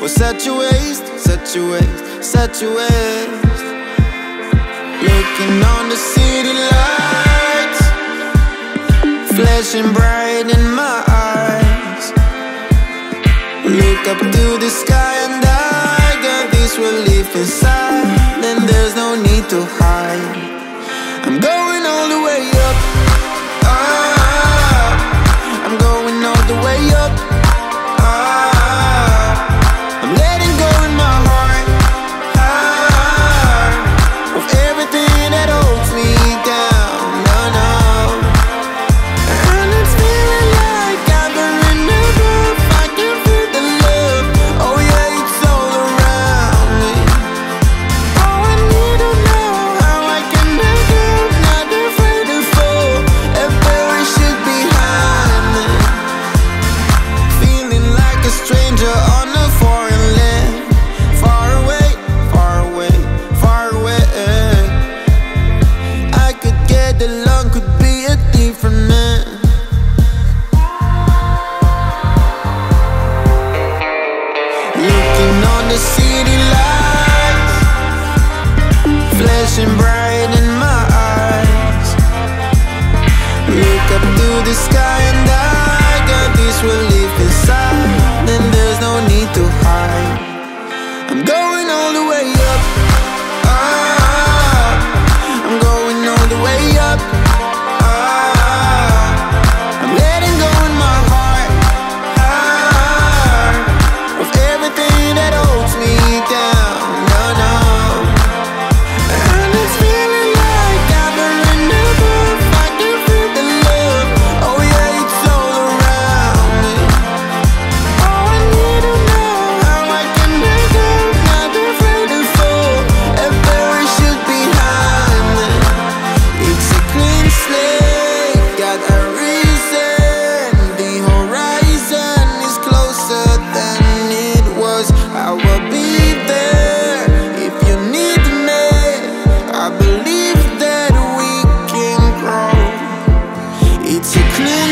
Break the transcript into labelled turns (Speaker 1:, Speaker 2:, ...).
Speaker 1: Well, set your waist, set your waist, set your waist. Looking on the city lights, flashing bright in my eyes. Look up to the sky and I got this relief inside. Then there's no need to hide. I'm going all the way up. I'm going all the way up. I'm letting go in my heart of everything that holds me down. No, no. And it's feeling like I've been enough. I can feel the love. Oh yeah, it's all around me. Oh, I need to know how I can make up. Not afraid to fall and perish it behind me. Feeling like a stranger on a foreign land. Far away, far away, far away. I could get along, could be a different man. Looking on the city lights, flashing bright in my eyes. Look up to the sky and I got this relief inside. Then there's no need to hide. I'm going all the way up. I'm going all the way up. I'm letting go in my heart of everything that holds me down. No, no. And it's feeling like I've been enough. I can feel the love. Oh yeah, it's all around me. Oh, I need to know how I can make up. Not afraid to fall and perish it behind me. It's a clean slate, got a reason. The horizon is closer than it was. I will be there if you need me. I believe that we can grow. It's a clean